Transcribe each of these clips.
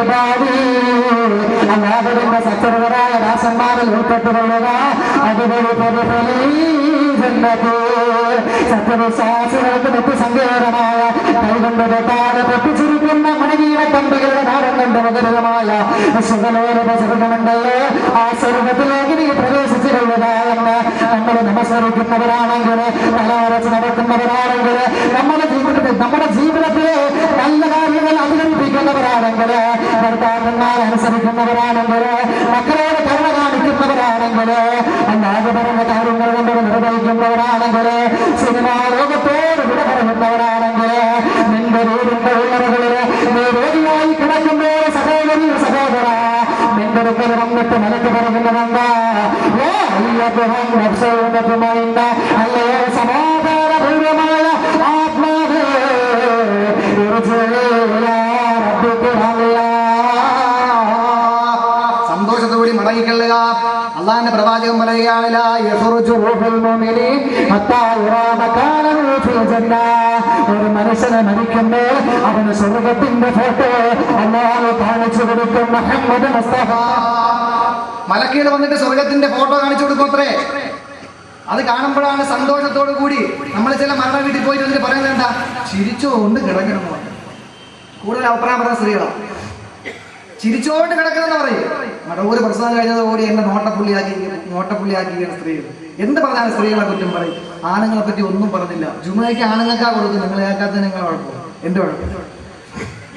അല്ലാതെ സച്ചരവരായ ദാസന്മാരിൽ ഉൾപ്പെട്ടുകൊള്ളുക. അതുവഴി സത്യവിശ്വാസികൾക്ക് നിത്യസങ്കേതമായ കൈകൊണ്ട് തൊട്ടാതെ പൊട്ടിച്ചിരിക്കുന്ന മണിവീണ കമ്പുകളുടെ നാടം കൊണ്ട് മുതലുമായ സുഖലോലത സ്വർഗമുണ്ടല്ലോ. ആ സ്വർഗത്തിലേക്ക് നീ പ്രവേശിച്ചു കൊള്ളുക എന്ന് നമ്മൾ നമസ്കരിക്കുന്നവരാണെങ്കിൽ, തലവരച്ച് നടക്കുന്നവരാണെങ്കിൽ, നമ്മുടെ ജീവിതത്തിൽ നല്ല കാര്യങ്ങൾ അധികരിപ്പിക്കുന്നവരാണെങ്കിൽ, ഭർത്താക്കന്മാർ അനുസരിക്കുന്നവരാണെങ്കിൽ, മക്കളോട് കരുണ കാണിക്കുന്നവരാണെങ്കിൽ, അല്ലാതെ പറഞ്ഞ കാര്യങ്ങൾ കൊണ്ട് നിർവഹിക്കുന്നവരാണെങ്കിൽ, സിനിമാ ലോകത്തോട് വിട പറയുന്നവരാണെങ്കിൽ, നിന്റെ വീടിന്റെ ഉള്ളവകളില് നീ രോഗിയായി കിടക്കുമ്പോൾ സഹോദരി സഹോദര നിന്റെ അടുക്കൽ വന്നിട്ട് നിനക്ക് പറയുന്നതെന്താ? അല്ലയോ സമാധാനപൂർവമായ ആത്മാവ്, സന്തോഷത്തോടെ മടങ്ങിക്കൊള്ളുക. അള്ളാന്റെ പ്രവാചകൻ പറയുകയാണ്, ഒരു മനുഷ്യനെ മരിക്കുമ്പോൾ അവന് സ്വർഗത്തിന്റെ ഫോട്ടോ അല്ലാതെ കാണിച്ചു കൊടുക്കും. മുഹമ്മദ് മുസ്തഫ മലക്കുകൾ വന്നിട്ട് സ്വർഗത്തിന്റെ ഫോട്ടോ കാണിച്ചു കൊടുക്കും അത്രേ. അത് കാണുമ്പോഴാണ് സന്തോഷത്തോടു കൂടി നമ്മൾ ചില മരണ വീട്ടിൽ പോയിട്ട് വന്നിട്ട് പറയുന്നത് എന്താ? ചിരിച്ചുകൊണ്ട് കിടക്കണമെന്ന്. കൂടുതൽ അഭിപ്രായം പറഞ്ഞ സ്ത്രീകളാണ് ചിരിച്ചോണ്ട് കിടക്കണമെന്ന് പറയും. മടവൂര് പ്രസവം കഴിഞ്ഞതോടെ എന്നെ നോട്ടപ്പുള്ളിയാക്കിയാണ് സ്ത്രീകൾ. എന്ത് പറഞ്ഞാലും സ്ത്രീകളെ കുറ്റം പറയും. ആണുങ്ങളെ പറ്റി ഒന്നും പറഞ്ഞില്ല. ജുമയ്ക്ക് ആണുങ്ങൾക്കാ കൊടുക്കും, നിങ്ങൾ കേൾക്കാത്ത നിങ്ങൾ കുഴപ്പം. എന്ത് കുഴപ്പം?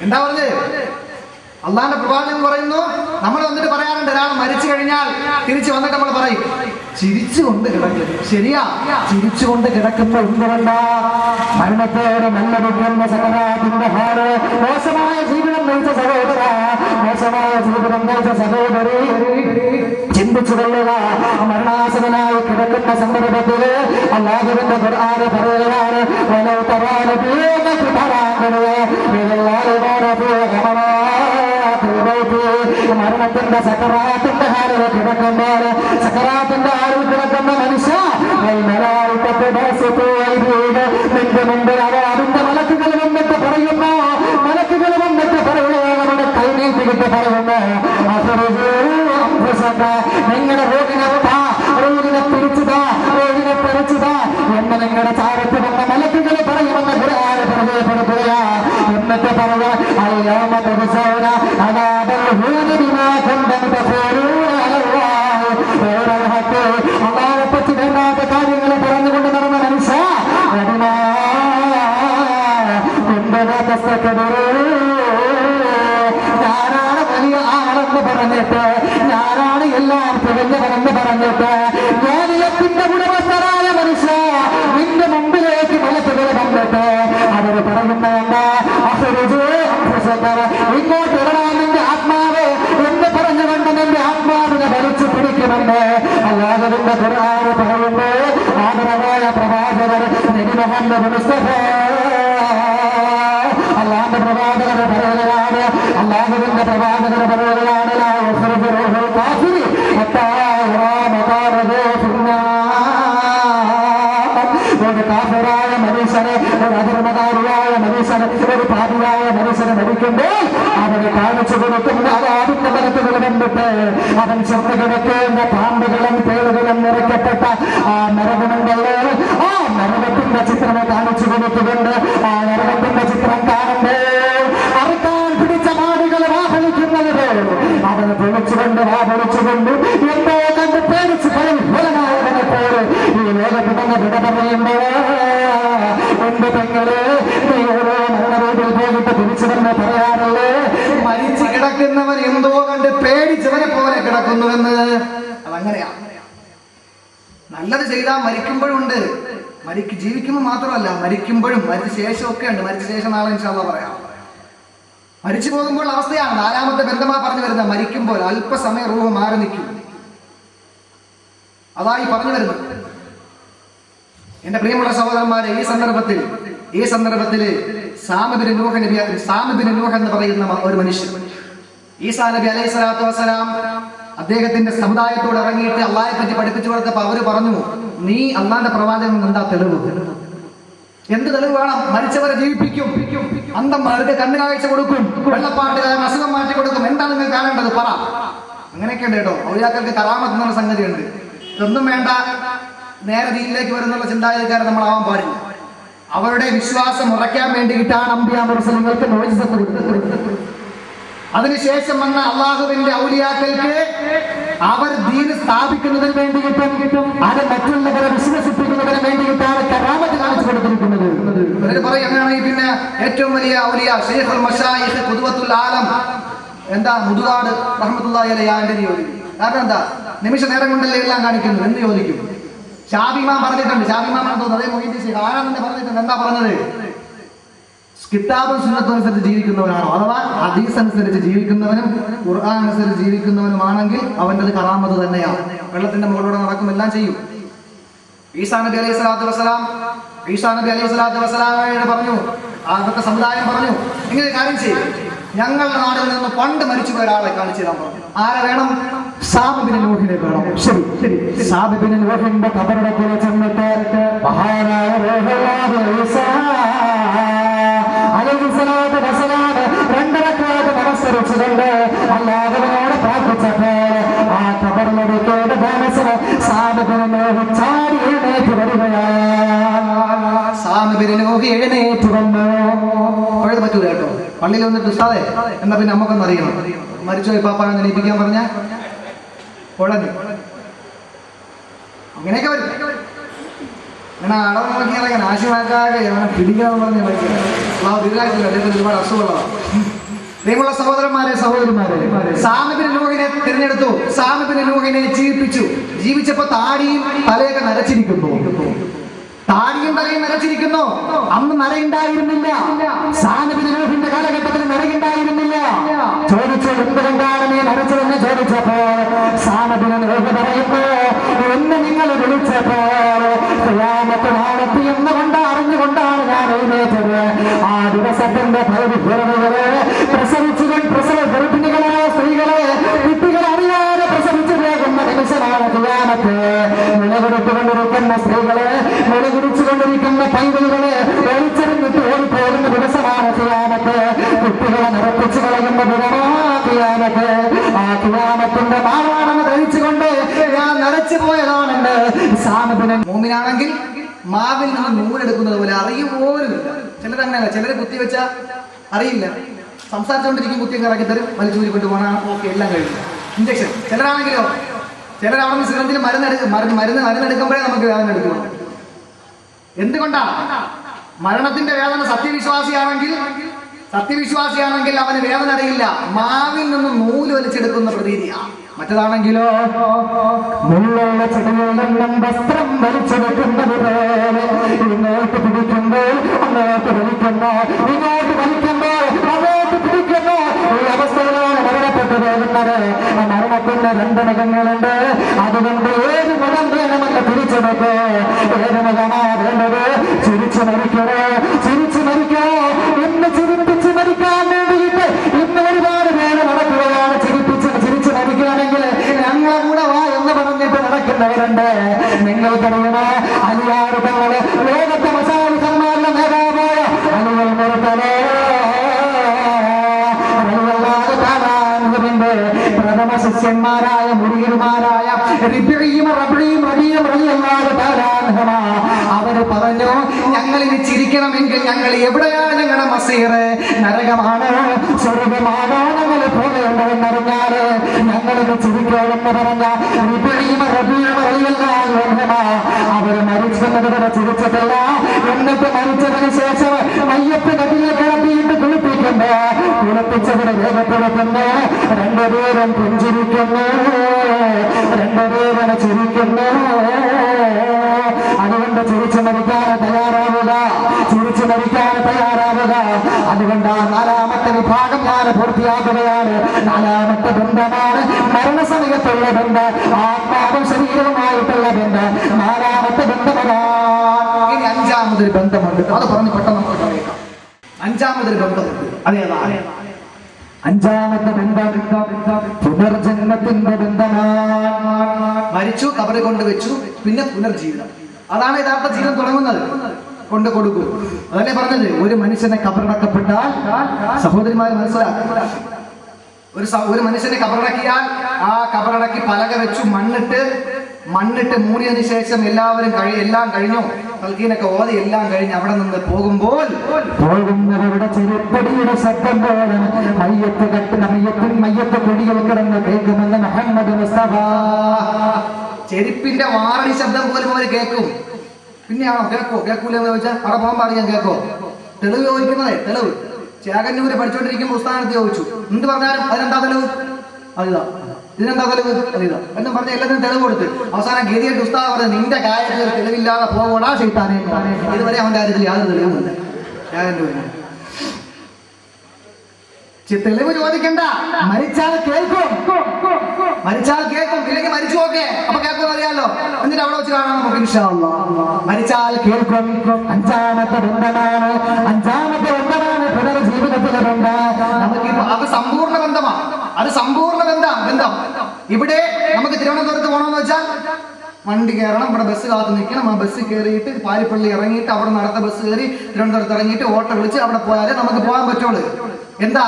എന്താ പറഞ്ഞത്? അള്ളാന്റെ പ്രവാചകൻ പറയുന്നു, നമ്മൾ വന്നിട്ട് പറയാറുണ്ട്, ഒരാൾ മരിച്ചു കഴിഞ്ഞാൽ തിരിച്ചു വന്നിട്ട് നമ്മൾ പറയും ചിരിച്ചുകൊണ്ട് കിടക്കും. ശരിയാ, ചിരിച്ചുകൊണ്ട് കിടക്കുന്ന എന്തുകൊണ്ടാ? മരണത്തോടെ നല്ല വിദ്യുന്ന സകരാതിന്റെ ഹാര്, മോശമായ ജീവിതം നയിച്ച സഹോദര, മോശമായ ജീവിതം നയിച്ച സഹോദരി, ചിന്തിച്ചു കൊള്ളുക. മരണാസനായി കിടക്കുന്ന സന്ദർഭത്തില് അല്ലാഹുവിന്റെ ഖുർആൻ പറയുകയാണ്, മരണത്തിന്റെ സക്കറാത്തിന്റെ ഹാരിൽ കിടക്കുമ്പോൾ, സക്കറാത്തിന്റെ ഹാരിൽ കിടക്കുന്ന മനുഷ്യ നിന്റെ മുമ്പിൽ അതിന്റെ മലക്കുകൾ വന്നിട്ട് പറയുന്നു, മലക്കുകൾ വന്നിട്ട് പറയുന്നു, നമ്മുടെ കൈനീട്ടിട്ട് പറയുന്നു, നിങ്ങളുടെ റോഗിനെ പിടിച്ചതാ, റോഗിനെ പിടിച്ചതാ എന്ന് നിങ്ങളുടെ ചാരത്ത് വന്ന മലക്കുകൾ പറയുമെന്ന് ഖുർആൻ പരിചയപ്പെടുത്തുക. എന്നിട്ട് പറയുക, അയ്യാമ ദിവസേന അള്ളാഹുവെപ്പറ്റി വേണ്ടാത്ത കാര്യങ്ങൾ പറഞ്ഞുകൊണ്ട് നടന്ന മനുഷ്യ ഞാനാണ് വലിയ ആളെന്ന് പറഞ്ഞിട്ട്, ഞാനാണ് എല്ലാം തികഞ്ഞവരെന്ന് പറഞ്ഞിട്ട്, ജ്ഞാനത്തിന്റെ ഉടമസ്ഥരായ മനുഷ്യ നിന്റെ മുമ്പിലേക്ക് മലക്കുകൾ വന്നിട്ട് അവർ പറയുന്നതല്ല, ഇങ്ങോട്ട് ഇടാൻ നിന്റെ ആത്മാവ് എന്ന് പറഞ്ഞുകൊണ്ട് നിന്റെ ആത്മാവിനെ വലിച്ചു പിടിക്കുമെന്ന് അല്ലാഹുവിന്റെ ഖുർആൻ പറയുന്നു. ആദരവായ പ്രവാചകർ നബി മുഹമ്മദ് മുസ്തഫ അല്ലാഹുവിന്റെ പ്രവാചകർ പറയുകയാണ്, അല്ലാഹുവിന്റെ പ്രവാചകർ പറയുകയാണ്, ഒരു കാഫിറായ മനുഷ്യനെ, ഒരു അധർമ്മകാരിയായ മനുഷ്യനെ, ഒരു പാപിയായ മനുഷ്യനെ മരിക്കുമ്പോൾ അവന് കാണിച്ചു കൊടുക്കുന്ന അതിന്റെ മരത്തുകൾ കണ്ടിട്ട് അവൻ ചെന്ന് കിടക്കേണ്ട പാമ്പുകളും തേളുകളും നിറയ്ക്കപ്പെട്ട ആ നരകമുണ്ടല്ലോ, ആ നരകത്തിന്റെ ചിത്രമെ കാണിച്ചു കൊടുത്തുകൊണ്ട് ആ നരകത്തിന്റെ ചിത്രം കാണുമ്പോൾ അറുക്കാൻ പിടിച്ച മാടുകൾ വാഹനിക്കുന്നത് അവന് പൊളിച്ചുകൊണ്ട് വാഹനിച്ചുകൊണ്ട് എന്തോ കണ്ട് പേടിച്ച് ഫലനായവനെ പോലെ ഈ ലോകത്ത് തന്നെ വിട പറയുമ്പോൾ എന്റെ പെങ്ങള് നീ ഓരോ മരണരോഗിൽ പോയിട്ട് തിരിച്ചുവെന്ന് പറയാറുള്ളേ. മരിച്ചു കിടക്കുന്നവൻ എന്തോ കണ്ട് പേടിച്ചവനെ പോലെ കിടക്കുന്നുവെന്ന്. അതങ്ങനെയാ. നല്ലത് ചെയ്താൽ മരിക്കുമ്പോഴുണ്ട്, ജീവിക്കുമ്പോൾ മാത്രമല്ല, മരിക്കുമ്പോഴും മരിച്ച ശേഷമൊക്കെ ഉണ്ട്. മരിച്ച ശേഷം നാളെ ഇൻഷാ അല്ലാഹ് പറയാം. മരിച്ചു പോകുമ്പോൾ അവസ്ഥയാണ് നാലാമത്തെ ബന്ധമാ പറഞ്ഞു വരുന്നത്. മരിക്കുമ്പോൾ അല്പസമയം റൂഹ് മാറി നിൽക്കും. അതായി പറഞ്ഞു വരുന്നത്. എന്റെ പ്രിയമുള്ള സഹോദരന്മാരെ, ഈ സന്ദർഭത്തിൽ സാം ഇബ്നു നൂഹ് എന്ന് പറയുന്ന ഒരു മനുഷ്യൻ, ഈസാ നബി അലൈഹി സ്വലാത്തു വസ്സലാം അദ്ദേഹത്തിന്റെ സമുദായത്തോട് ഇറങ്ങിയിട്ട് അള്ളാഹയെ പറ്റി പഠിപ്പിച്ചു കൊടുത്തപ്പോൾ അവര് പറഞ്ഞു, നീ അള്ളാന്റെ പ്രവാചകൻ എന്താ തെളിവ്? എന്ത് തെളിവ് വേണം? മരിച്ചവരെ ജീവിപ്പിക്കും. അന്ധന്മാർക്ക് കണ്ണു കാഴ്ച കൊടുക്കും, വെള്ളപ്പാട്ടുകാരൻ അസുഖം മാറ്റി കൊടുക്കും. എന്താണ് നിങ്ങൾ കാണേണ്ടത് പറ. അങ്ങനെയൊക്കെ ഉണ്ട് കേട്ടോ. ഔലിയാക്കൾക്ക് കറാമത്ത് എന്നുള്ള സംഗതിയുണ്ട്. ഇതൊന്നും വേണ്ട, നേരെ ദീനിലേക്ക് വരുന്നുള്ള ചിന്താഗതിക്കാരെ നമ്മളാവാൻ പാടില്ല. അവരുടെ വിശ്വാസം ഉറയ്ക്കാൻ വേണ്ടിയിട്ടാണ് അമ്പിയാ മുർസലുകൾക്ക് മോചിതത്ത് കൊടുത്തത്. അതിനുശേഷം വന്ന അള്ളാഹുവിന്റെ ഔലിയാക്കൾക്ക് അവർ ദീൻ സ്ഥാപിക്കുന്നതിന് വേണ്ടിയിട്ടും അത് മറ്റുള്ളവരെ വിശ്വസിപ്പിക്കുന്നതിന് വേണ്ടിയിട്ടാണ് കറാമത്ത് കാണിച്ചു കൊടുത്തിരിക്കുന്നത്. പറയും അങ്ങനെയാണെങ്കിൽ പിന്നെ ഏറ്റവും വലിയ ഔലിയ ശൈഖുൽ മശായിഖ് ഖുദ്വത്തുൽ ആലം എന്താ മുതുകാട് റഹ്മത്തുള്ളാഹി അലൈഹി ആന്റെ ചോദിക്കും. കാരണം എന്താ, നിമിഷ നേരം കൊണ്ടല്ലേ എല്ലാം കാണിക്കുന്നു എന്ന് ചോദിക്കും. ഷാബിമാൻ പറഞ്ഞിട്ടുണ്ട്, ഷാബിമാൻ തോന്നുന്നു അതേ മൊയ്തീൻ ആരാണെന്ന് പറഞ്ഞിട്ടുണ്ട്. എന്താ പറഞ്ഞത്? കിതാബും സുന്നത്തും അനുസരിച്ച് ജീവിക്കുന്നവനാണോ, അഥവാ ഹദീസ് അനുസരിച്ച് ജീവിക്കുന്നവനും ഖുർആൻ അനുസരിച്ച് ജീവിക്കുന്നവനുമാണെങ്കിൽ അവൻ്റെത് കറാമത്ത് തന്നെയാണ്. വെള്ളത്തിന്റെ മുകളിലൂടെ നടക്കും, എല്ലാം ചെയ്യും. ഈസാ നബി അലൈഹി സ്വലാത്തു വസ്സലാമയോട് പറഞ്ഞു, അന്നത്തെ സമുദായം പറഞ്ഞു, ഇങ്ങനെ കാര്യം ചെയ്യും, ഞങ്ങളുടെ നാട്ടിൽ നിന്ന് പണ്ട് മരിച്ചുപോയ ഒരാളെ കാണിച്ചു തരാൻ പറഞ്ഞു. ആരെ വേണം? സാബിബിന് നൂഹിനെ വേണം. ശരി ശരി, സാബിബിന് നൂഹിന്റെ ഖബറിന്റെ പോലെ ചെന്നിട്ട് മഹാനായ രണ്ടരക്കാലത്ത് നമസ്കരിച്ചുകൊണ്ട് അല്ലാഹുവിനോട് പ്രാർത്ഥിച്ചപ്പോൾ ആ ഖബറിലൊരുക്കേണ്ട താമസിന് സാബിബിന് നൂഹ് ചാടി എഴുന്നേറ്റ് വരികയാണ്. സാബിബിന് നൂഹ് എഴുന്നേറ്റ് വന്നു. പഴയത് പറ്റൂല കേട്ടോ. പള്ളിയിൽ വന്നിട്ട് ഉസ്താദേ എന്നാ പിന്നെ നമുക്കൊന്ന് അറിയണം, മരിച്ചുപോയി പാപ്പാനെ എണീപ്പിക്കാൻ പറഞ്ഞ കുഴഞ്ഞു. അങ്ങനെയൊക്കെ വരും. അങ്ങനെ അടവ് നോക്കിയാൽ നാശമാക്കാതെ പിടിക്കാന്ന് പറഞ്ഞ ദീർഘായുസില്ല. അദ്ദേഹത്തിന് ഒരുപാട് അസുഖമുള്ളതാണ്. പ്രിയമുള്ള സഹോദരന്മാരെ സഹോദരിമാരെ, സാമിബിന് നൂഹിനെ തിരഞ്ഞെടുത്തു. സാമിബിന് നൂഹിനെ ജീവിപ്പിച്ചു. ജീവിച്ചപ്പോ താടിയും തലയൊക്കെ നരച്ചിരിക്കുന്നു. താടിയും തലയും നരച്ചിരിക്കുന്നു. അന്ന് നരയുണ്ടായിരുന്നില്ല. സാമിബിന് നൂഹിന്റെ കാലഘട്ടത്തിൽ നരയുണ്ടായിരുന്നില്ല. ചോദിച്ചു, എന്തുകൊണ്ടാണ് നീ നരച്ചതെന്ന് ചോദിച്ചപ്പോൾ സാമിബിന് നൂഹ് പറയുന്നു, എന്ന് നിങ്ങൾ വിളിച്ചപ്പോൾ ഖിയാമത്ത് നാളെത്തി എന്നുകൊണ്ട് അറിഞ്ഞുകൊണ്ടാണ് ഞാൻ എഴുന്നേറ്റത്. ആ ദിവസത്തിന്റെ ഭയവിഹ്വലതകളെ ഗർഭിണികളായ സ്ത്രീകളെ കുട്ടികൾ അറിയാതെ പ്രസവിച്ചു പോകുന്ന നിമിഷമാണ് ഖിയാമത്ത്. നിലകൊടുത്തുകൊണ്ടിരിക്കുന്ന സ്ത്രീകളെ, നിലകുടിച്ചുകൊണ്ടിരിക്കുന്ന പൈതലുകളെ ഒളിച്ചെറിഞ്ഞിട്ട് ഓടിപ്പോകുന്ന ദിവസമാണ് ഖിയാമത്ത്. കുട്ടികളെ നിറപ്പിച്ചു കളയുന്ന ദിനമാണ് ഖിയാമത്ത്. ആ ഖിയാമത്തിന്റെ മാറാണെന്ന് ധരിച്ചുകൊണ്ട് ഞാൻ നരച്ചു പോയതാണെന്ന് സാമിബിന്. മൂമിനാണെങ്കിൽ മാവിൽ നിന്ന് നൂലെടുക്കുന്നത് പോലെ അറിയുപോലുമില്ല. ചിലരങ്ങനെ, ചിലര് കുത്തിവെച്ച അറിയില്ല. സംസാരിച്ചുകൊണ്ടിരിക്കും, കുത്തിയൊക്കെ ഇറക്കി തരും, വലിച്ചൂരി കൊണ്ട് പോകണം, ഓക്കെ എല്ലാം കഴിഞ്ഞു. ഇഞ്ചക്ഷൻ. ചിലരാണെങ്കിലോ, ചിലരവിടെ നിന്ന് സിറഞ്ചിൽ മരുന്നെടുക്കുമ്പോഴേ നമുക്ക് വേദന എടുക്കണം. എന്തുകൊണ്ടാണ്? മരണത്തിന്റെ വേദന സത്യവിശ്വാസിയാണെങ്കിൽ അവന് വേദന അറിയില്ല. മാവിൽ നിന്ന് നൂല് വലിച്ചെടുക്കുന്ന പ്രതീതിയാണ്. മറ്റതാണെങ്കിലോ മുള്ളുള്ള ചെടിയിൽ നിന്നും വസ്ത്രം വലിച്ചെടുക്കുന്നത് പോലെ ഇങ്ങോട്ട് പിടിക്കുമ്പോൾ അങ്ങോട്ട് വലിക്കുന്നു, ഇങ്ങോട്ട് വലിക്കുമ്പോൾ അങ്ങോട്ട് പിടിക്കുന്നു. ഈ അവസ്ഥയിലാണ് മരണപ്പെട്ടു പോകുന്നത്. മരണത്തിന്റെ രണ്ട് മുഖങ്ങളുണ്ട്. അതുകൊണ്ട് ഏത് മുഖം വേണമെന്ന് തിരിച്ചെടുക്കോ. ഏത് മുഖമാ വേണ്ടത്? ചിരിച്ചു മരിക്കണോ, ചിരിച്ചു മരിക്കോ എന്ന് ചിരിപ്പിച്ച് മരിക്കാൻ വേണ്ടിയിട്ട് ഇന്ന് ഒരുപാട് പേര് നടക്കുകയാണ്. ചിരിച്ചു മരിക്കുകയാണെങ്കിൽ ഞങ്ങളെ കൂടെ വാ എന്ന് പറഞ്ഞിട്ട് നടക്കുന്നവരുണ്ട്. നിങ്ങൾക്കറിയണോ, അലിയാറ് തങ്ങള് ലോകത്തെ മസാലിസന്മാരുടെ നേതാവായ അലികൾ നിർത്തലേ പ്രഥമ ശിഷ്യന്മാരായ മുരീർമാരായ അവര് പറഞ്ഞു, ഞങ്ങളിനി ചിരിക്കണമെങ്കിൽ ഞങ്ങൾ എവിടെയാണ് ഞങ്ങളുടെ മസീർ? നരകമാണ്, സ്വർഗമാണോ ഞങ്ങൾ പോകേണ്ടതെന്നറിഞ്ഞാല് ഞങ്ങളിത് ചിരിക്കണമെന്ന് പറഞ്ഞ അവര് മരിച്ചെന്നത് വരെ ചിരിച്ചിട്ടില്ല. എന്നിട്ട് മരിച്ചതിന് ശേഷം മയ്യത്ത് കട്ടിലെ കിടത്തിയിട്ട് കുളിപ്പിക്കുന്നു. കുളിപ്പിച്ചതിന് രേഖപ്പെടുത്തുന്നു. രണ്ടുപേരും പുഞ്ചിരിക്കുന്നു, രണ്ടുപേരും ചിരിക്കുന്നു. അതുകൊണ്ട് ചിരിച്ചു മരിക്കാൻ തയ്യാറാവുക, ചിരിച്ചു മരിക്കാൻ തയ്യാറാവുക. അതുകൊണ്ട് ആ നാലാമത്തെ വിഭാഗം ഞാൻ പൂർത്തിയാക്കുകയാണ്. നാലാമത്തെ ബന്ധമാണ് മരണസമയത്തുള്ള ബന്ധം, ആത്മാവും ശരീരവുമായിട്ടുള്ള ബന്ധം. നാലാമത്തെ ബന്ധമാണ്. ഇനി അഞ്ചാമതൊരു ബന്ധമുണ്ട്, അത് പറഞ്ഞ് പെട്ടെന്ന് നമുക്ക് അറിയാം. അഞ്ചാമതൊരു ബന്ധമുണ്ട്. അതേതാണ്? അഞ്ചാമത്തെ ബന്ധം പുനർജന്മത്തിന്റെ ബന്ധമാണ്. മരിച്ചു, കബറിൽ കൊണ്ടുവച്ചു, പിന്നെ പുനർജീവിതം. അതാണ് യഥാർത്ഥ ജീവിതം തുടങ്ങുന്നത്. കൊണ്ട് കൊടുക്കും. അതല്ലേ പറഞ്ഞത്, ഒരു മനുഷ്യനെ കബറടക്കപ്പെട്ടാൽ സഹോദരിമാർ മനസ്സിലാക്കുക, ഒരു മനുഷ്യനെ കബറടക്കിയാൽ ആ കബറടക്കി പലക വെച്ചു മണ്ണിട്ട് മൂടിയതിനു ശേഷം എല്ലാം കഴിഞ്ഞു, തൽക്കീനൊക്കെ ഓതി എല്ലാം കഴിഞ്ഞ് അവിടെ നിന്ന് പോകുമ്പോൾ പോകുന്നവരുടെ ചെരുപ്പടിയുടെ ശബ്ദം പോലെ മയ്യത്ത് കൊടികൾ കിടന്ന് കേൾക്കുമെന്ന് മുഹമ്മദ് മുസ്തഫ. ചെരുപ്പിന്റെ വാറടി ശബ്ദം പോലും അവർ കേൾക്കും. പിന്നെയാണോ കേൾക്കൂലെന്ന് ചോദിച്ചാൽ അവിടെ പോകാൻ പറയാൻ കേൾക്കോ? തെളിവ് ചോദിക്കുന്നതേ തെളിവ്. ചേകന്നൂര് പഠിച്ചുകൊണ്ടിരിക്കുമ്പോൾ ഉസ്താദത്ത് ചോദിച്ചു, എന്ത് പറഞ്ഞാലും അതിനെന്താ തെളിവ്? അതിതാ. ഇതിനെന്താ തെളിവ്? അതിതാ എന്നും പറഞ്ഞ എല്ലാത്തിനും തെളിവ് കൊടുത്ത് അവസാനം ഗതിയായിട്ട് ഉസ്താദ് പറഞ്ഞത്, നിന്റെ കാര്യത്തിൽ തെളിവില്ലാതെ പോകണാ ശൈത്താനെ. ഇതുവരെ അവന്റെ കാര്യത്തിൽ യാതൊരു തെളിവുമില്ല. ചേകന്നൂരിന് തെളിവ് ചോദിക്കണ്ട, മരിച്ചാൽ കേൾക്കും, ഇല്ലെങ്കിൽ മരിച്ചു നോക്കേ, അപ്പൊ കേൾക്കും അറിയാലോ. എന്നിട്ട് അവിടെ വെച്ച് കാണാം നമുക്ക് ഇൻഷാ അല്ലാഹ്. മരിച്ചാൽ കേൾക്കും. അഞ്ചാമത്തെ ബന്ധമാണ് പുനർജീവിതത്തിലെ ബന്ധം. നമുക്കിപ്പോ അത് സമ്പൂർണ്ണ ബന്ധമാണ്, അത് സമ്പൂർണ്ണ ബന്ധം. ഇവിടെ നമുക്ക് തിരുവനന്തപുരത്ത് പോകണമെന്ന് വെച്ചാൽ വണ്ടി കയറണം, ഇവിടെ ബസ് കാത്ത് നിൽക്കണം, ആ ബസ് കയറിയിട്ട് പാരിപ്പള്ളി ഇറങ്ങിയിട്ട് അവിടെ നടത്ത ബസ് കയറി തിരുവനന്തപുരത്ത് ഇറങ്ങിയിട്ട് ഓട്ടോ വിളിച്ച് അവിടെ പോയാലേ നമുക്ക് പോകാൻ പറ്റുള്ളൂ. എന്താ?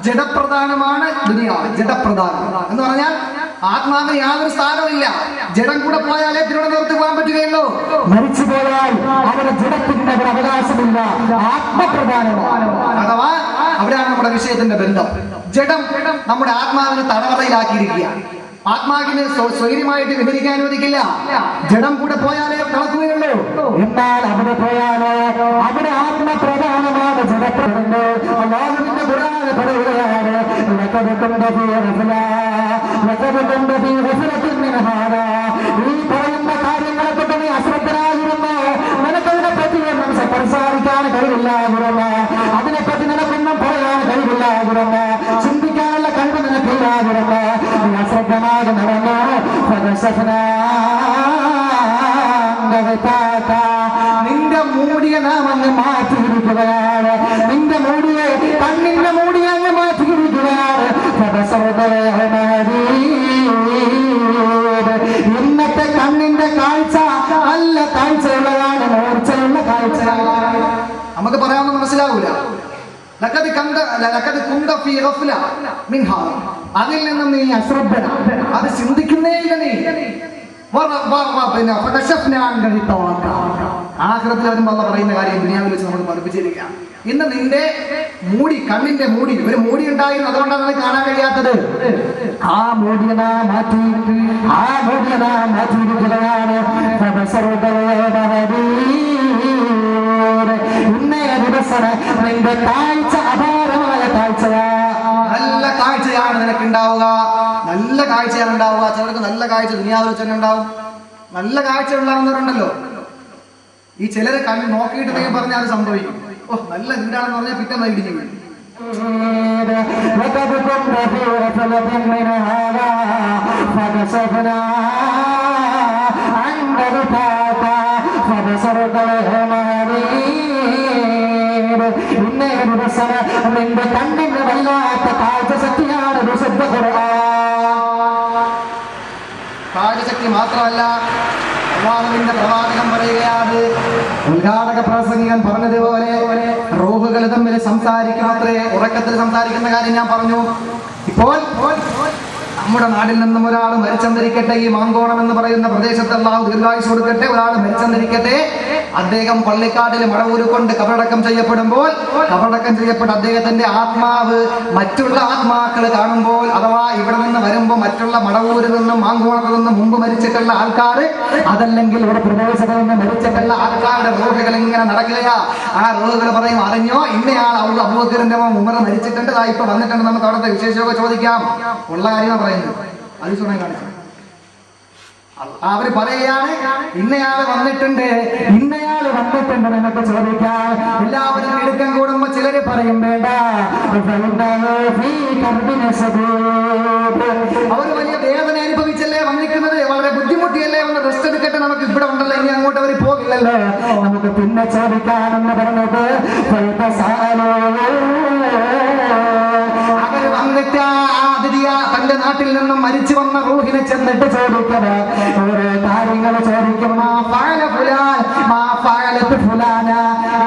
ജഡപ്രധാനമാണ് ദുനിയാവ്. ജഡപ്രധാനം എന്ന് പറഞ്ഞാൽ ആത്മാവിന് യാതൊരു സ്ഥാനമില്ല. ജഡം കൂടെ പോയാലേ തിരുവനന്തപുരത്ത് പോകാൻ പറ്റുകയുള്ളൂ. മരിച്ചു പോയാൽ അവരുടെ ജഡത്തിന്റെ അവകാശമില്ല, ആത്മപ്രധാനമാണ്. അഥവാ അവിടെയാണ് നമ്മുടെ വിഷയത്തിന്റെ ബന്ധം. ജഡം നമ്മുടെ ആത്മാവിനെ തടവറയിലാക്കിയിരിക്കുക. ആത്മാവിന് സ്വൈര്യമായിട്ട് വിഹരിക്കാൻ അനുവദിക്കില്ല. ജഡം കൂടെ പോയാലേ നടക്കുകയുള്ളൂ. എന്നാൽ അവിടെ പോയാലോ അവിടെ ആത്മപ്രധാനമാണ് ജഡപ്രധാനം. അല്ലാഹുവിന്റെ ഖുർആനിൽ പറയുകയാണ്, ഈ പറയുന്ന കാര്യങ്ങളെ കൊണ്ട് നീ അശ്രദ്ധരായിരുന്നു, നിനക്കതിനെ പറ്റി ഒന്നും സംസാരിക്കാൻ കഴിവില്ലായിരുന്നു, അതിനെപ്പറ്റി നിനക്കൊന്നും പറയാൻ കഴിവില്ലായിരുന്നു, ചിന്തിക്കാനുള്ള കഴിവ് നിനക്കില്ലായിരുന്നു, നീ അശ്രദ്ധമായി നടന്നു. നിന്റെ മൂടിയ നാം അങ്ങ് മാറ്റിയിരിക്കുകയാണ്, നിന്റെ മൂടിയെ കണ്ണിന്റെ മൂടി അങ്ങ് മാറ്റിയിരിക്കുകയാണ്. ഇന്നത്തെ കണ്ണിന്റെ കാഴ്ച നല്ല കാഴ്ചയുള്ളതാണ്, മൂർച്ചയുള്ള കാഴ്ച. നമുക്ക് പറയാമെന്ന് മനസ്സിലാവൂല. അതിൽ നിന്നും നീ അശ്രദ്ധന, അത് ചിന്തിക്കുന്നേ ഇല്ല നീ. പിന്നെ ആഖിറത്തിൽ വരുമ്പോൾ അല്ലാഹ് പറയുന്ന കാര്യം ദുനിയാവിൽ വെച്ച് നമ്മൾ പഠിപ്പിച്ചിരിക്കുക. ഇന്ന് നിന്റെ കണ്ണിന്റെ മൂടി, ഒരു മൂടി ഉണ്ടായിരുന്നു, അതുകൊണ്ടാണ് നമുക്ക് കാണാൻ കഴിയാത്തത്. ആ മൂടിയന മാറ്റിയിരിക്കുകയാണ്. ഇന്നേ ദിവസം നിന്റെ കാഴ്ച അപാരമായ കാഴ്ചയാ. നല്ല കാഴ്ചയാണ് നിനക്കുണ്ടാവുക, നല്ല കാഴ്ചയാണ് ഉണ്ടാവുക. ചിലർക്ക് നല്ല കാഴ്ച ദുനിയാവിൽ വെച്ച് തന്നെ ഉണ്ടാവും. നല്ല കാഴ്ച ഉണ്ടാവുന്നവരുണ്ടല്ലോ. ഈ ചിലര് കണ്ണ് നോക്കിയിട്ട് നീ പറഞ്ഞാൽ അത് സംഭവിക്കും. ഓ നല്ല വീടാണെന്ന് പറഞ്ഞാൽ പിറ്റേന്ന് ഇടിഞ്ഞു വീഴും. നിന്റെ കണ്ണിന് വല്ലാത്ത കാഴ്ച ശക്തിയാണ് വിശുദ്ധ ഖുർആൻ. കാഴ്ചശക്തി മാത്രമല്ല, അല്ലാഹുവിന്റെ പ്രവാചകൻ പറയുകയാണ്, ഉദ്ഘാടക പ്രസംഗികൻ പറഞ്ഞതുപോലെ റൂഹുകൾ തമ്മിൽ സംസാരിക്കുന്നത്രേ. ഉറക്കത്തിൽ സംസാരിക്കുന്ന കാര്യം ഞാൻ പറഞ്ഞു. ഇപ്പോൾ നമ്മുടെ നാട്ടിൽ നിന്നും ഒരാൾ മരിച്ചെന്നിരിക്കട്ടെ, ഈ മാങ്കോണം എന്ന് പറയുന്ന പ്രദേശത്ത് അല്ലാഹു ദീർഘായുസ്സ് കൊടുക്കട്ടെ, ഒരാൾ മരിച്ചെന്നിരിക്കട്ടെ, അദ്ദേഹം പള്ളിക്കാട്ടിൽ മടവൂര് കൊണ്ട് കബറടക്കം ചെയ്യപ്പെടുമ്പോൾ കബറടക്കം ചെയ്യപ്പെട്ട അദ്ദേഹത്തിന്റെ ആത്മാവ് മറ്റുള്ള ആത്മാക്കൾ കാണുമ്പോൾ, അഥവാ ഇവിടെ നിന്ന് വരുമ്പോൾ മറ്റുള്ള മടവൂരിൽ നിന്നും മാങ്കോണത്തിൽ നിന്നും മുമ്പ് മരിച്ചിട്ടുള്ള ആൾക്കാർ, അതല്ലെങ്കിൽ ഇവിടെ പ്രദേശത്ത് നിന്ന് മരിച്ചിട്ടുള്ള ആൾക്കാരുടെ റൂഹുകൾ ഇങ്ങനെ നടക്കുകയാ. ആ റൂഹുകൾ പറയും, അറിഞ്ഞോ ഇന്നയാൾ അബൂബക്കറിന്റെ ഉമർ മരിച്ചിട്ടുണ്ട്, ഇപ്പൊ വന്നിട്ടുണ്ട്, നമുക്ക് അവിടുത്തെ വിശേഷമൊക്കെ ചോദിക്കാം. ഉള്ള കാര്യമാണ് പറയുന്നത്. അത് സുഖം കാണിച്ചു. അവര് പറയുകയാണ്, ഇന്നയാള് വന്നിട്ടുണ്ട് എന്നൊക്കെ ചോദിക്കാം. എല്ലാവരും എടുക്കാൻ കൂടുമ്പോ ചിലര് പറയും വേണ്ട, അവര് വലിയ വേദന അനുഭവിച്ചല്ലേ വന്നിരിക്കുന്നത്, വളരെ ബുദ്ധിമുട്ടിയല്ലേ വന്ന് റെസ്റ്റ് എടുക്കട്ടെ, നമുക്ക് ഇവിടെ ഉണ്ടല്ലോ, ഇനി അങ്ങോട്ട് അവർ പോകില്ലല്ലോ, നമുക്ക് പിന്നെ ചോദിക്കാമെന്ന് പറഞ്ഞത്. അവര് തന്റെ നാട്ടിൽ നിന്നും മരിച്ചു വന്ന റൂഹിനെ ചെന്നിട്ട് ചോദിക്കണേ ഓരോ കാര്യങ്ങൾ ചോദിക്കും.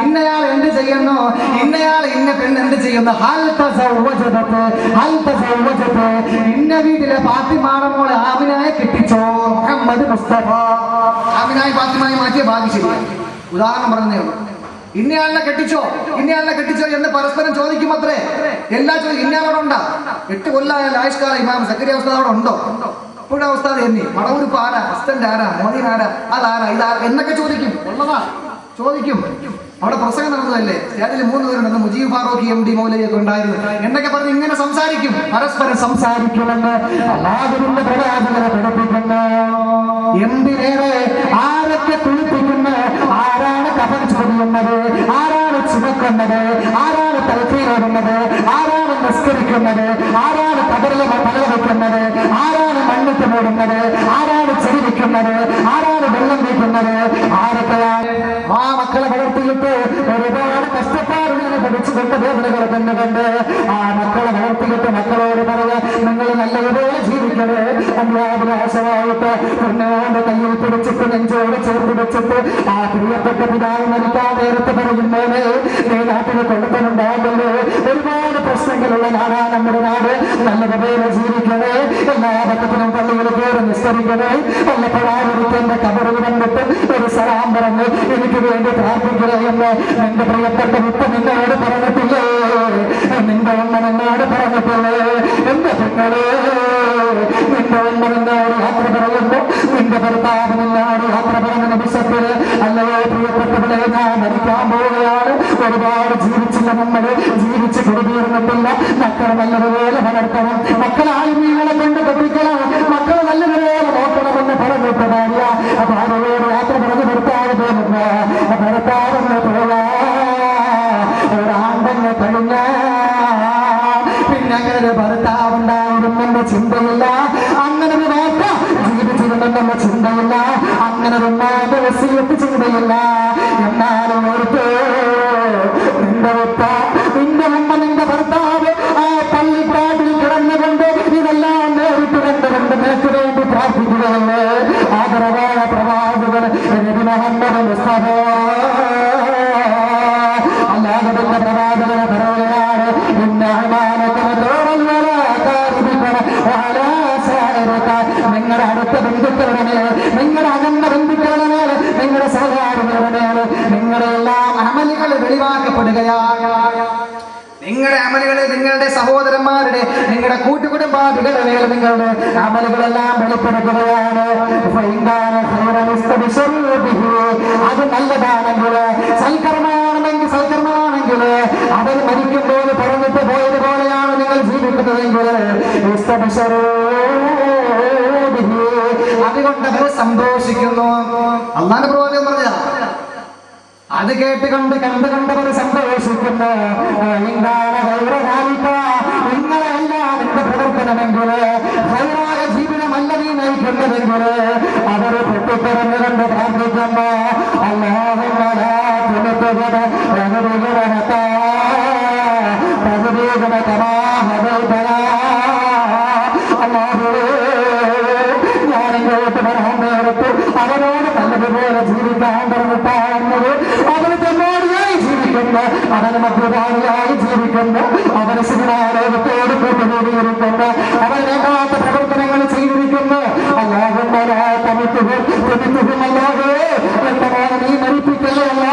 ഇന്നയാൾ എന്ത് ചെയ്യുന്നു, ഇന്നയാൾ ഇന്ന പെണ്ണ് എന്ത് ചെയ്യുന്നു, ഇന്ന വീട്ടിലെ ഫാത്തിമാടെ മോളെ ആമിനായെ കെട്ടിച്ചോ. മുഹമ്മദ് മുസ്തഫ ആമിനായി ഫാത്തിമായി മാറ്റിയ ഭാഗ്യ ശരിയാണ്. ഉദാഹരണം പറഞ്ഞേ ഉള്ളൂ. ഇന്നയാളിനെ കെട്ടിച്ചോ, ഇന്നയാളിനെ കെട്ടിച്ചോ എന്ന് പരസ്പരം ചോദിക്കും. അത്രേ എല്ലാ ചോദിക്കും. ഇന്നയാളോടെ ഉണ്ടാ 8 കൊല്ലമായ ആയുഷ്കാല ഇമാം സക്കരിയ ഉസ്താദ് അവിടെ ഉണ്ടോ? ഇപ്പോഴും ഉസ്താദ് എന്നി മടവൂരിപ്പ് ആരാ, അസിസ്റ്റന്റ് ആരാ, മോദീൻ ആരാ, അതാരാ, ഇതാരാ എന്നൊക്കെ ചോദിക്കും. ഉള്ളതാ ചോദിക്കും. അവിടെ പ്രസംഗം നടന്നതല്ലേ, സ്റ്റേജിൽ 3 പേരുണ്ടെന്ന് മുജീബ് ഫാറൂഖി MD മൗലവിയൊക്കെ ഉണ്ടായിരുന്നു എന്നൊക്കെ പറഞ്ഞ് ഇങ്ങനെ സംസാരിക്കും. പരസ്പരം സംസാരിക്കുമെന്ന് അല്ലാഹുവിന്റെ പ്രവാചകനെ പഠിപ്പിക്കുന്നു. എന്തിനേറെ ആരൊക്കെ കുളിപ്പിക്കുന്നു, ആരാണ് കഫൻ ചൊരിയുന്നത്, ആരാണ് ചുമക്കുന്നത്, ആരാണ് തലക്കീരോടുന്നത്, ആരാണ് നിസ്കരിക്കുന്നത്, ആരാണ് കബറിലെ പല വെക്കുന്നത്, ആരാണ് മണ്ണിട്ട് മൂടുന്നത്, ആരാണ് ചെടിവെക്കുന്നത്, ആരാണ് വെള്ളം വീട്ടുന്നത്, ആരൊക്കെയാണ് ആ മക്കളെ വളർത്തിയിട്ട് ഒരുപാട് കഷ്ടപ്പാടുകളെ പഠിച്ചുകൊണ്ട് വേദനകൾ കണ്ടുകൊണ്ട് ആ മക്കളെ വളർത്തിയിട്ട് മക്കളോട് പറയുക നിങ്ങൾ നല്ലതുപോലെ ജീവിക്കണേ. അന്യാഭിലാഷമായിട്ട് പൊന്നോണ്ട് കയ്യിൽ പിടിച്ചിട്ട് നെഞ്ചോട് ചേർത്ത് വെച്ചിട്ട് ആ പ്രിയപ്പെട്ട പിതാവ് മരിക്കാൻ നേരത്തെ പറയുന്നേനെ നീ നാട്ടിന് കൊണ്ടുതന്നുണ്ടാകുന്നത് ഒരുപാട് പ്രശ്നങ്ങളുള്ള നാടാ നമ്മുടെ നാട്. നല്ലതുപോലെ ജീവിക്കണേ. എല്ലാ പക്കത്തിനും പള്ളികൾ കയറി നിസ്കരിക്കണേ. വല്ലപ്പോഴായിരിക്കേണ്ട കബറിൽ വന്നിട്ട് ഒരു സലാം പറഞ്ഞ് എനിക്ക് വേണ്ടി പ്രാർത്ഥിക്കണേ എന്ന് നിന്റെ പ്രിയപ്പെട്ട മുത്ത നിന്നോട് പറഞ്ഞിട്ടില്ലേ? നിന്റെ അമ്മ നിന്നോട് പറഞ്ഞിട്ടില്ലേ? എന്റെ പെങ്ങളെ നിന്റെ അമ്മ നിന്നോട് യാത്ര പറയുന്നു, നിന്റെ ഭർത്താവ് നിന്നോട് യാത്ര പറയുന്ന നിമിഷത്തില് അല്ലയോ പ്രിയപ്പെട്ടവളെ ഞാൻ മരിക്കാൻ പോവുകയാണ്. ഒരുപാട് ജീവിച്ചില്ല, നമ്മള് ജീവിച്ച് കുടിതീർന്നിട്ടില്ല. മക്കളെ നല്ലതുപോലെ വളർത്തണം, മക്കളായി നീങ്ങളെ കൊണ്ട് കെട്ടിക്കണം, മക്കളെ നല്ലതുപോലെ നോക്കണമെന്ന് പറഞ്ഞിട്ട് ഭാര്യ ഭാര്യയോട് യാത്ര പറഞ്ഞ് ഭർത്താവ് പോകുന്ന ഭർത്താവെന്ന് പോവാ ഒരാണ്ടെന്ന് കഴിഞ്ഞ പിന്നെ അങ്ങനെ ഒരു ഭർത്താവുണ്ടായിരുന്നെന്ന ചിന്തയില്ല, അങ്ങനെ ഒരു വാർത്ത ജീവിച്ചിരുന്നെന്ന ചിന്തയില്ല, അങ്ങനെ ഒരു വസിയത്ത് ചിന്തയില്ല. എന്നാലും ഓർത്ത് നിന്റെ ഉപ്പ, നിന്റെ ഉമ്മ, നിന്റെ ഭർത്താവ് ആ പള്ളിപ്പാട്ടിൽ കിടന്നുകൊണ്ട് ഇതെല്ലാം നേരിട്ട് കണ്ടുകൊണ്ട് നിനക്ക് വേണ്ടി പ്രാർത്ഥിക്കുകയല്ലേ. ആദരവായ പ്രവാചകൻ നബി മുഹമ്മദ് മുസ്തഫ അല്ലാഹുവിന്റെ പ്രവാചകനെ പറയുകയാണ് നിങ്ങളുടെ അടുത്ത ബന്ധുക്കളുടെ മേൽ, നിങ്ങളുടെ അകന്ന ബന്ധുക്കളുടെ മേൽ, നിങ്ങളുടെ സഹോദരങ്ങളുടെ മേൽ നിങ്ങളുടെ എല്ലാം അമലുകൾ വെളിവാക്കപ്പെടുകയാണ്. നിങ്ങളുടെ അമലുകളെ നിങ്ങളുടെ സഹോദരന്മാരുടെ, നിങ്ങളുടെ കൂട്ടുകുടുംബാദികളുടെ മേൽ നിങ്ങളുടെ അമലുകളെല്ലാം വെളിപ്പെടുത്തുകയാണ്. അത് നല്ലതാണെങ്കിൽ, സൽക്കർമാണെങ്കിൽ അവർ മരിക്കുമ്പോൾ പറഞ്ഞിട്ട് പോയതുപോലെയാണ് നിങ്ങൾ ജീവിക്കുന്നതെങ്കിൽ അതുകൊണ്ട് അവർ സന്തോഷിക്കുന്നു. അള്ളാന്റെ പ്രവാചകൻ പറഞ്ഞതാ. അത് കേട്ടുകൊണ്ട് കണ്ടുകൊണ്ടവർ സന്തോഷിക്കുന്നു. നിങ്ങളെയല്ല നിന്റെ പ്രവർത്തനമെങ്കിൽ, ഹൈറായ ജീവിതമല്ല നീ നയിക്കുന്നതെങ്കിൽ അവർ പൊട്ടിത്തുറന്നുകൊണ്ട് പ്രാർത്ഥിക്കുന്നു. ഞാനിങ്ങോട്ട് വരാൻ നേരത്ത് അവരോട് നല്ലതുപോലെ ജീവിക്കാൻ പറഞ്ഞിട്ടാകുന്നത് അവന് തെന്നോടിയായി ജീവിക്കുന്നു, അവന് മധ്യഭാഗിയായി ജീവിക്കുന്നു, അവന് സിനിമാലോകത്തോട് കൂട്ടുകൂടിയിരിക്കുന്നു, അവൻ വേണ്ടാത്ത പ്രവർത്തനങ്ങൾ ചെയ്തിരിക്കുന്നു. അല്ലാഹുവേ എന്റെ മോനെ നീ മരിപ്പിക്കലല്ല,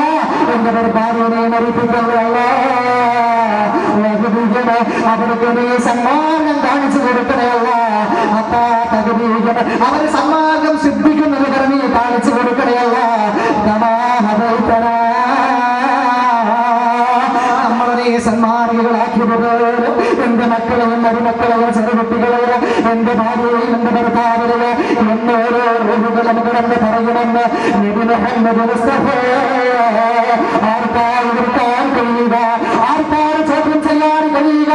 എന്റെ ഭാര്യനെ മരിപ്പിക്കലല്ല, അവർക്ക് നീ സമ്മാനം കാണിച്ചു കൊടുക്കണയല്ല, അവര് സമ്മാനം സിദ്ധിക്കുന്നത് നീ കാണിച്ചു കൊടുക്കണയല്ല. നമ്മളെ സന്മാർഗികളാക്കിയത് എന്റെ മക്കളെയും മരുമക്കളെയും ചെറുകുട്ടികളെയും എന്റെ ഭാര്യയെയും എന്റെ ഭർത്താവിനെ എന്നോരോ റൂഹുകളും കിടന്ന് പറയണമെന്ന് നബി മുഹമ്മദ് മുസ്തഫ. ആർക്കാണ് നിർത്താൻ കഴിയുക, ആർക്കാണ് ചോദ്യം ചെയ്യാൻ കഴിയുക?